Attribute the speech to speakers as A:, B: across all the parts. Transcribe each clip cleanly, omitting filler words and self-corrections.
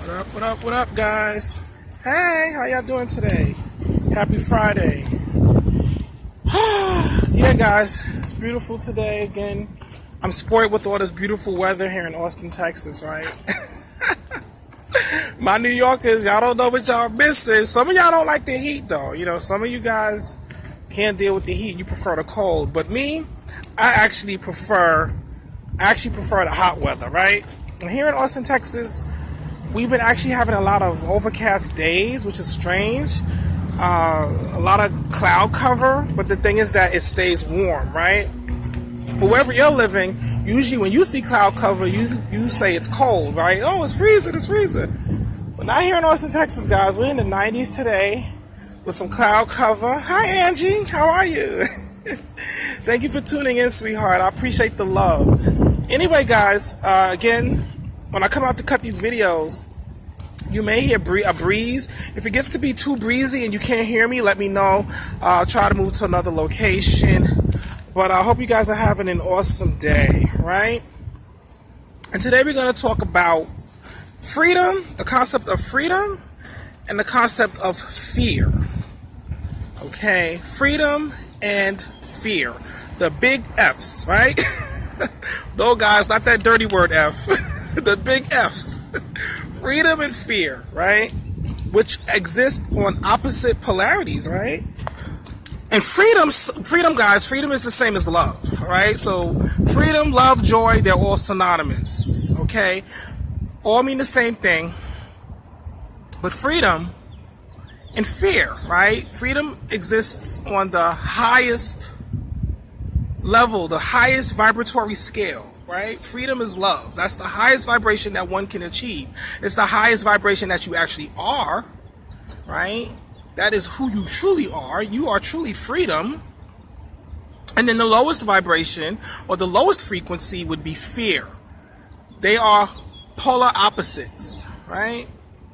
A: What up, guys? Hey, how y'all doing today? Happy Friday. Yeah, guys, it's beautiful today again. I'm spoiled with all this beautiful weather here in Austin, Texas, right? My New Yorkers, y'all don't know what y'all missing. Some of y'all don't like the heat, though. You know, some of you guys can't deal with the heat. You prefer the cold. But me, I actually prefer the hot weather, right? And here in Austin, Texas, we've been actually having a lot of overcast days, which is strange. A lot of cloud cover, but the thing is that it stays warm, right? But wherever you're living, usually when you see cloud cover, you say it's cold, right? Oh, it's freezing. But not here in Austin, Texas, guys. We're in the 90s today with some cloud cover. Hi, Angie. How are you? Thank you for tuning in, sweetheart. I appreciate the love. Anyway, guys, again, when I come out to cut these videos, you may hear a breeze. If it gets to be too breezy and you can't hear me, let me know. I'll try to move to another location. But I hope you guys are having an awesome day, right? And today we're going to talk about freedom, the concept of freedom, and the concept of fear. Okay, freedom and fear. The big F's, right? No, guys, not that dirty word F. The big F's. Freedom and fear, right? Which exist on opposite polarities, right? And freedom, guys, freedom is the same as love, right? So freedom, love, joy, they're all synonymous, okay? All mean the same thing. But freedom and fear, right? Freedom exists on the highest level, the highest vibratory scale, right? Freedom is love. That's the highest vibration that one can achieve. It's the highest vibration that you actually are, right? That is who you truly are. You are truly freedom. And then the lowest vibration or the lowest frequency would be fear. They are polar opposites, right?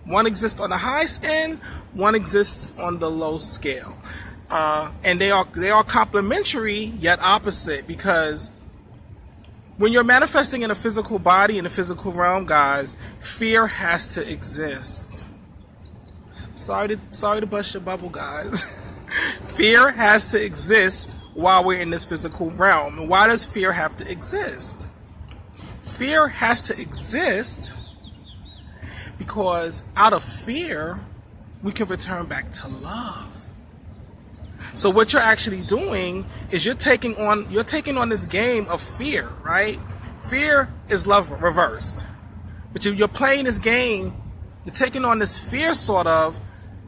A: One exists on the highest end, one exists on the low scale. And they are complementary yet opposite, because when you're manifesting in a physical body, in the physical realm, guys, fear has to exist. Sorry to bust your bubble, guys. Fear has to exist while we're in this physical realm. And why does fear have to exist? Fear has to exist because out of fear, we can return back to love. So what you're actually doing is you're taking on this game of fear, right? Fear is love reversed. But you're playing this game, you're taking on this fear sort of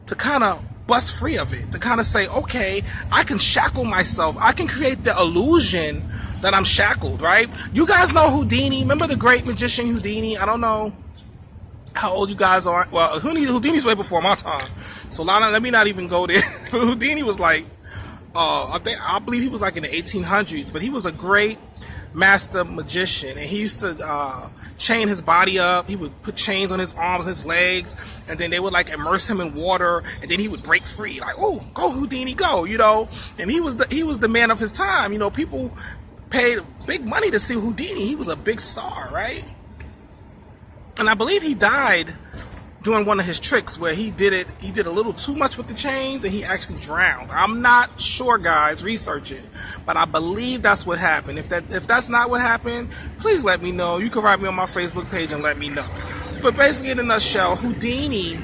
A: to kind of bust free of it, to kind of say, okay, I can shackle myself. I can create the illusion that I'm shackled, right? You guys know Houdini. Remember the great magician Houdini? I don't know how old you guys are. Well, Houdini's way before my time. So let me not even go there. Houdini was like, I believe he was like in the 1800s, but he was a great master magician, and he used to chain his body up. He would put chains on his arms and his legs, and then they would like immerse him in water, and then he would break free. Like, oh, go Houdini, go, you know. And he was the man of his time. You know, people paid big money to see Houdini. He was a big star, right? And I believe he died doing one of his tricks where he did a little too much with the chains and he actually drowned. I'm not sure, guys, research it, but I believe that's what happened. If that's not what happened, please let me know. You can write me on my Facebook page and let me know. But basically, in a nutshell, Houdini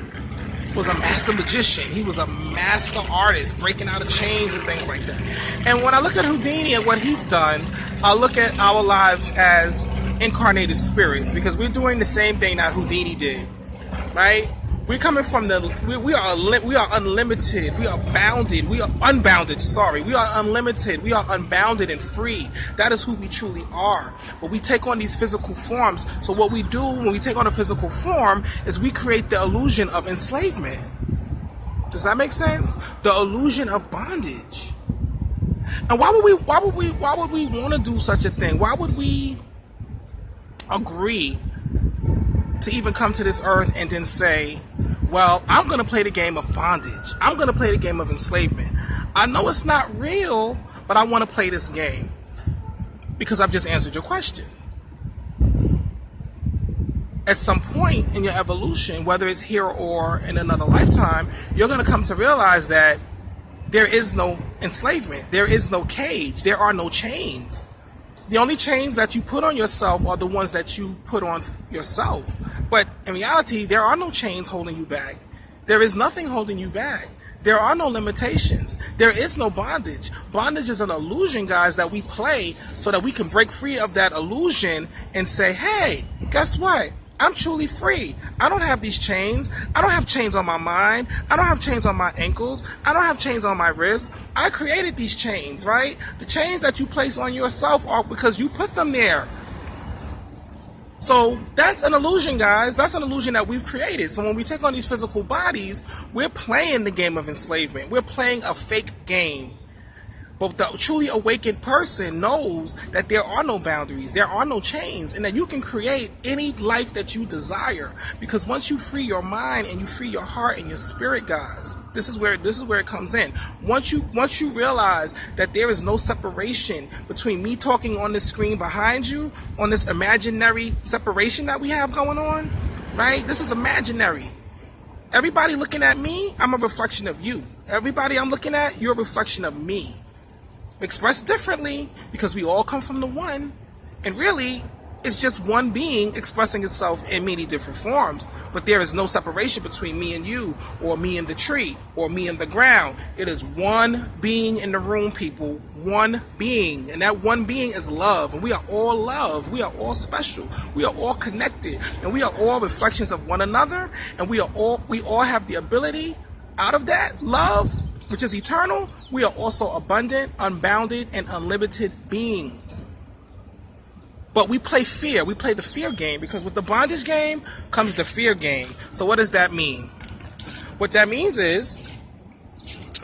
A: was a master magician. He was a master artist, breaking out of chains and things like that. And when I look at Houdini and what he's done, I look at our lives as incarnated spirits, because we're doing the same thing that Houdini did. Right? We're coming from we are unlimited, we are bounded, we are unbounded, we are unlimited, we are unbounded and free. That is who we truly are. But we take on these physical forms. So what we do when we take on a physical form is we create the illusion of enslavement. Does that make sense? The illusion of bondage. And why would we want to do such a thing? Why would we agree to even come to this earth and then say, well, I'm going to play the game of bondage. I'm going to play the game of enslavement. I know it's not real, but I want to play this game because I've just answered your question. at some point in your evolution, whether it's here or in another lifetime, you're going to come to realize that there is no enslavement. There is no cage. There are no chains. The only chains that you put on yourself are the ones that you put on yourself. But in reality, there are no chains holding you back. There is nothing holding you back. There are no limitations. There is no bondage. Bondage is an illusion, guys, that we play so that we can break free of that illusion and say, hey, guess what? I'm truly free. I don't have these chains. I don't have chains on my mind. I don't have chains on my ankles. I don't have chains on my wrists. I created these chains, right? The chains that you place on yourself are because you put them there. So that's an illusion, guys. That's an illusion that we've created. So when we take on these physical bodies, we're playing the game of enslavement. We're playing a fake game. But the truly awakened person knows that there are no boundaries, there are no chains, and that you can create any life that you desire. Because once you free your mind and you free your heart and your spirit, guys, this is where it comes in. Once you realize that there is no separation between me talking on this screen behind you, on this imaginary separation that we have going on, right? This is imaginary. Everybody looking at me, I'm a reflection of you. Everybody I'm looking at, you're a reflection of me. Expressed differently, because we all come from the one, and really it's just one being expressing itself in many different forms. But there is no separation between me and you, or me and the tree, or me and the ground. It is one being in the room, people. One being, and that one being is love. And we are all love. We are all special. We are all connected, and we are all reflections of one another. And we all have the ability out of that love, which is eternal. We are also abundant, unbounded, and unlimited beings. But we play fear. We play the fear game, because with the bondage game comes the fear game. So what does that mean? What that means is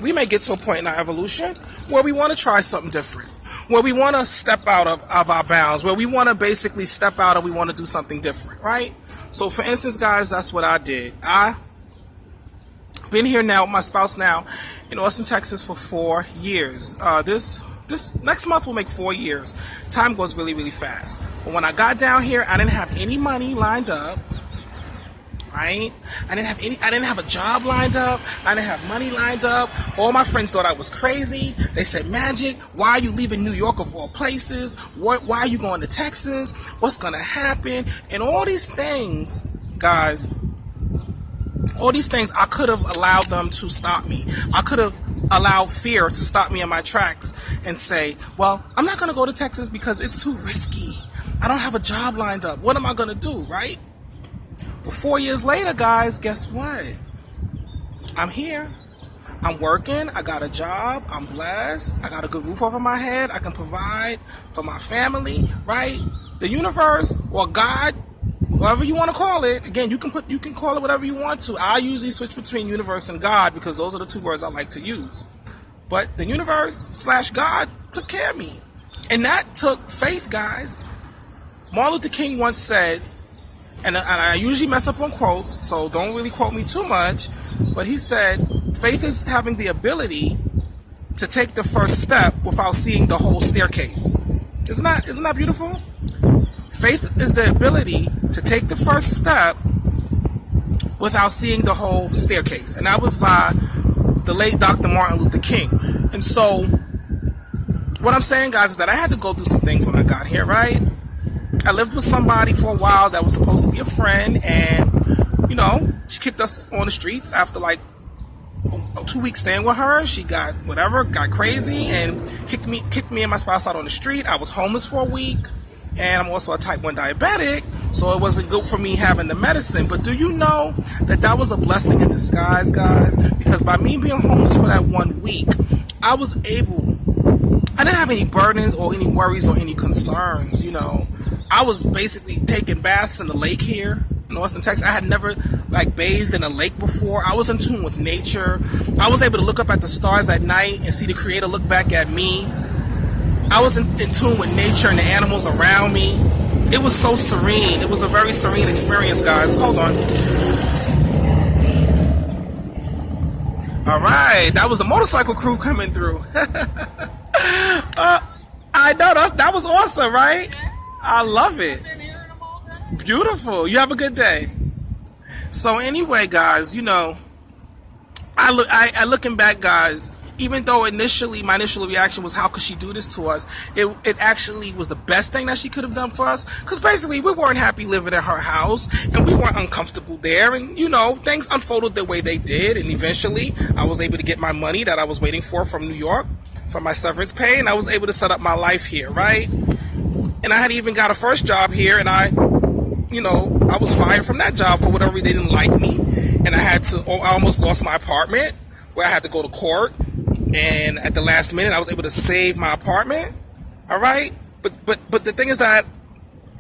A: we may get to a point in our evolution where we want to try something different, where we want to step out of our bounds, where we want to basically step out and we want to do something different, right? So for instance, guys, that's what I did. Been here now with my spouse now in Austin, Texas for 4 years. This next month will make 4 years. Time goes really, really fast. But when I got down here, I didn't have any money lined up, right? I didn't have a job lined up. I didn't have money lined up. All my friends thought I was crazy. They said, Magic, why are you leaving New York of all places? Why are you going to Texas? What's going to happen? And all these things, guys, all these things, I could have allowed them to stop me. I could have allowed fear to stop me in my tracks and say, well, I'm not going to go to Texas because it's too risky. I don't have a job lined up. What am I going to do, right? But 4 years later, guys, guess what? I'm here. I'm working. I got a job. I'm blessed. I got a good roof over my head. I can provide for my family, right? The universe or God, whatever you want to call it. Again, you can call it whatever you want to. I usually switch between universe and God because those are the two words I like to use. But the universe / God took care of me. And that took faith, guys. Martin Luther King once said, and I usually mess up on quotes, so don't really quote me too much, but he said, faith is having the ability to take the first step without seeing the whole staircase. Isn't that beautiful? Faith is the ability to take the first step without seeing the whole staircase. And that was by the late Dr. Martin Luther King. And so, what I'm saying, guys, is that I had to go through some things when I got here, right? I lived with somebody for a while that was supposed to be a friend, and, you know, she kicked us on the streets after like a 2 weeks staying with her. She got crazy, and kicked me and my spouse out on the street. I was homeless for a week. And I'm also a type 1 diabetic, so it wasn't good for me having the medicine. But do you know that was a blessing in disguise, guys? Because by me being homeless for that 1 week, I didn't have any burdens or any worries or any concerns, you know. I was basically taking baths in the lake here in Austin, Texas. I had never bathed in a lake before. I was in tune with nature. I was able to look up at the stars at night and see the Creator look back at me. I was in tune with nature and the animals around me. It was so serene. It was a very serene experience, guys. Hold on. All right, that was a motorcycle crew coming through. I know, that was awesome, right? I love it. Beautiful. You have a good day. So anyway, guys, I looking back, guys, even though initially my initial reaction was, how could she do this to us? It actually was the best thing that she could have done for us, because basically we weren't happy living in her house, and we weren't uncomfortable there, and things unfolded the way they did, and eventually I was able to get my money that I was waiting for from New York, for my severance pay, and I was able to set up my life here, right? And I had even got a first job here, and I was fired from that job for whatever they didn't like me, and I almost lost my apartment, where I had to go to court, and at the last minute I was able to save my apartment. All right, but the thing is that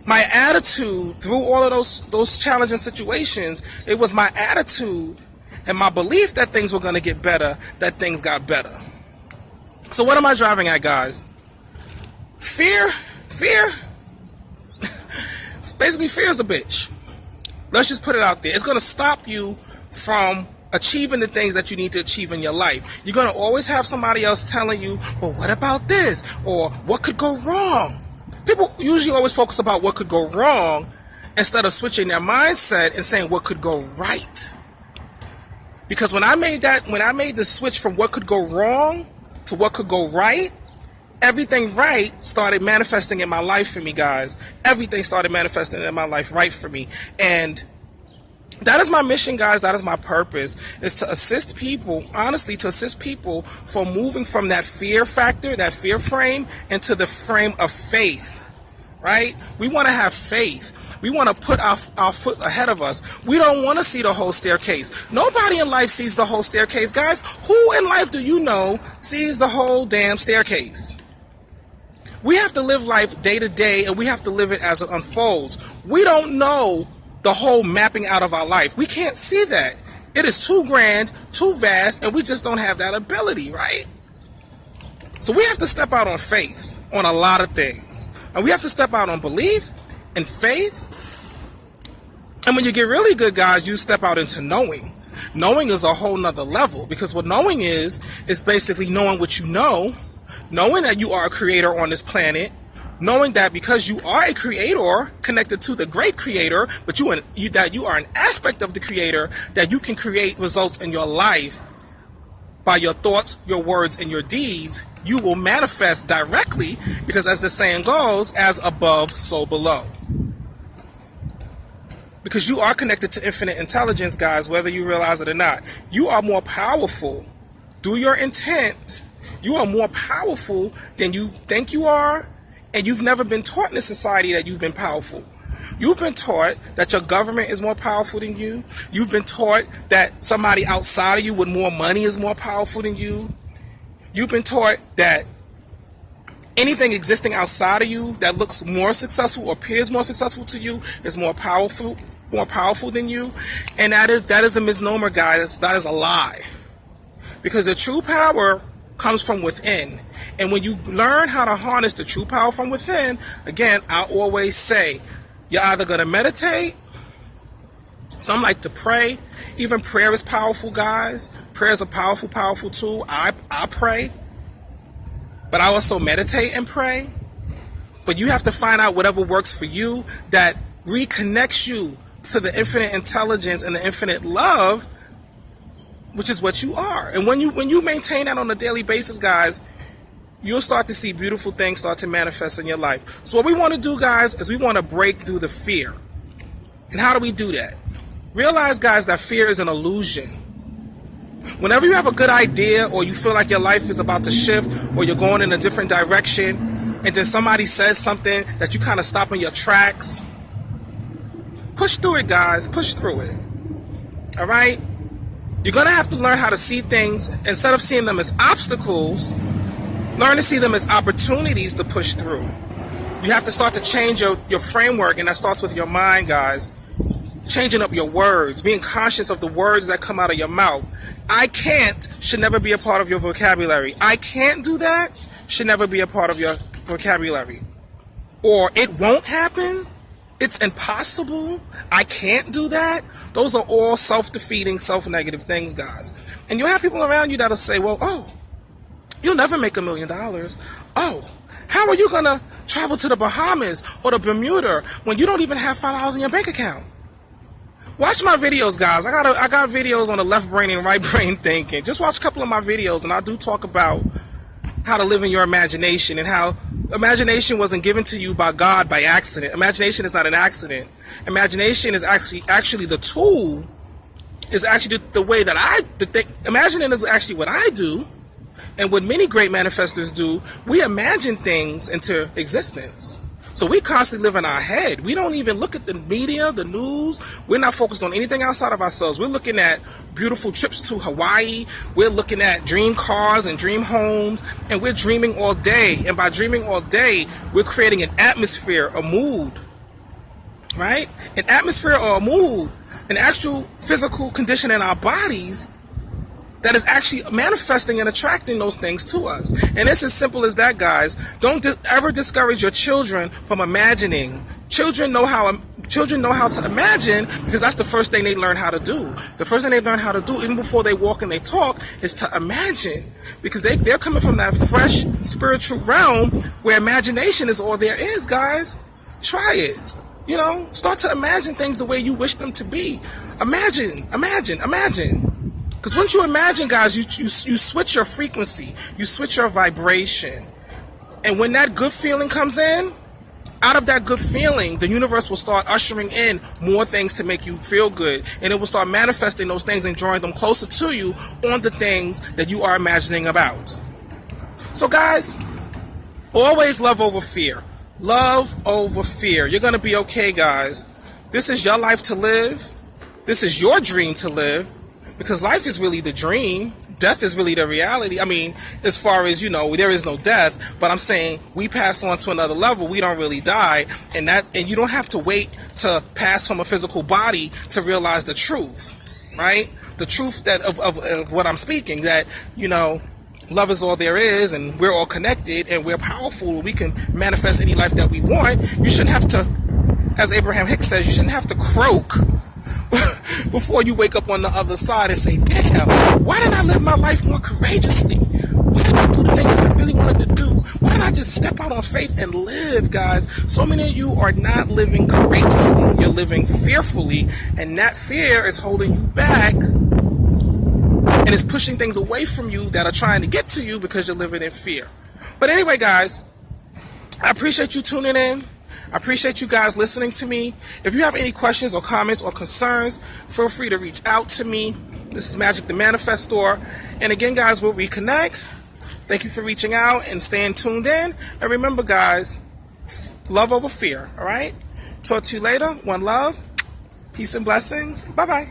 A: my attitude through all of those challenging situations, it was my attitude and my belief that things were going to get better, that things got better. So what am I driving at, guys? Fear. Basically, fear is a bitch. Let's just put it out there. It's going to stop you from achieving the things that you need to achieve in your life. You're going to always have somebody else telling you, well, what about this? Or what could go wrong? People usually always focus about what could go wrong instead of switching their mindset and saying what could go right. Because when I made the switch from what could go wrong to what could go right, everything right started manifesting in my life for me, guys. Everything started manifesting in my life right for me. And that is my mission, guys. That is my purpose, is to assist people, honestly, to assist people from moving from that fear factor, that fear frame, into the frame of faith, right? We want to have faith. We want to put our foot ahead of us. We don't want to see the whole staircase. Nobody in life sees the whole staircase, guys. Who in life do you know sees the whole damn staircase? We have to live life day to day, and we have to live it as it unfolds. We don't know the whole mapping out of our life. We can't see that. It is too grand, too vast, and we just don't have that ability, right? So we have to step out on faith on a lot of things. And we have to step out on belief and faith. And when you get really good, guys, you step out into knowing. Knowing is a whole nother level, because what knowing is basically knowing what you know, knowing that you are a creator on this planet, knowing that because you are a creator connected to the great creator, but that you are an aspect of the creator, that you can create results in your life by your thoughts, your words, and your deeds. You will manifest directly, because as the saying goes, as above, so below. Because you are connected to infinite intelligence, guys, whether you realize it or not. You are more powerful through your intent. You are more powerful than you think you are, and you've never been taught in a society that you've been powerful. You've been taught that your government is more powerful than you. You've been taught that somebody outside of you with more money is more powerful than you. You've been taught that anything existing outside of you that looks more successful or appears more successful to you is more powerful than you. And that is a misnomer, guys. That is a lie. Because the true power comes from within. And when you learn how to harness the true power from within, again, I always say, you're either going to meditate, some like to pray. Even prayer is powerful, guys. Prayer is a powerful, powerful tool. I pray, but I also meditate and pray. But you have to find out whatever works for you that reconnects you to the infinite intelligence and the infinite love, which is what you are. And when you maintain that on a daily basis, guys, you'll start to see beautiful things start to manifest in your life. So what we want to do, guys, is we want to break through the fear. And how do we do that? Realize, guys, that fear is an illusion. Whenever you have a good idea, or you feel like your life is about to shift, or you're going in a different direction, and then somebody says something that you kind of stop in your tracks, push through it, guys. Push through it. All right? You're going to have to learn how to see things, instead of seeing them as obstacles, learn to see them as opportunities to push through. You have to start to change your framework, and that starts with your mind, guys. Changing up your words, being conscious of the words that come out of your mouth. I can't should never be a part of your vocabulary. I can't do that should never be a part of your vocabulary. Or it won't happen. It's impossible. I can't do that. Those are all self-defeating, self-negative things, guys. And you'll have people around you that'll say, well, oh, you'll never make $1 million. Oh, How are you going to travel to the Bahamas or the Bermuda when you don't even have $5 in your bank account? Watch my videos, guys. I got videos on the left brain and right brain thinking. Just watch a couple of my videos, and I do talk about how to live in your imagination and how imagination wasn't given to you by God by accident. Imagination is not an accident. Imagination is actually the tool, is actually the way that imagining is actually what I do, and what many great manifestors do. We imagine things into existence. So we constantly live in our head. We don't even look at the media, the news. We're not focused on anything outside of ourselves. We're looking at beautiful trips to Hawaii. We're looking at dream cars and dream homes. And we're dreaming all day. And by dreaming all day, we're creating an atmosphere, a mood. Right? An atmosphere or a mood, an actual physical condition in our bodies that is actually manifesting and attracting those things to us. And it's as simple as that, guys. Don't ever discourage your children from imagining. Children know how to imagine because that's the first thing they learn how to do. The first thing they learn how to do, even before they walk and they talk, is to imagine. Because they're coming from that fresh spiritual realm where imagination is all there is, guys. Try it. You know, start to imagine things the way you wish them to be. Imagine. Because once you imagine, guys, you switch your frequency, you switch your vibration. And when that good feeling comes in, out of that good feeling, the universe will start ushering in more things to make you feel good. And it will start manifesting those things and drawing them closer to you on the things that you are imagining about. So, guys, always love over fear. Love over fear. You're going to be okay, guys. This is your life to live. This is your dream to live. Because life is really the dream. Death is really the reality. I mean, as far as, you know, there is no death. But I'm saying we pass on to another level. We don't really die. And you don't have to wait to pass from a physical body to realize the truth. Right? The truth of what I'm speaking. That, you know, love is all there is. And we're all connected. And we're powerful. We can manifest any life that we want. You shouldn't have to, as Abraham Hicks says, you shouldn't have to croak before you wake up on the other side and say, damn, why didn't I live my life more courageously? Why didn't I do the things that I really wanted to do? Why didn't I just step out on faith and live, guys? So many of you are not living courageously. You're living fearfully, and that fear is holding you back and is pushing things away from you that are trying to get to you because you're living in fear. But anyway, guys, I appreciate you tuning in. I appreciate you guys listening to me. If you have any questions or comments or concerns, feel free to reach out to me. This is Magic the Manifestor. And again, guys, we'll reconnect. Thank you for reaching out and staying tuned in. And remember, guys, love over fear, all right? Talk to you later. One love. Peace and blessings. Bye-bye.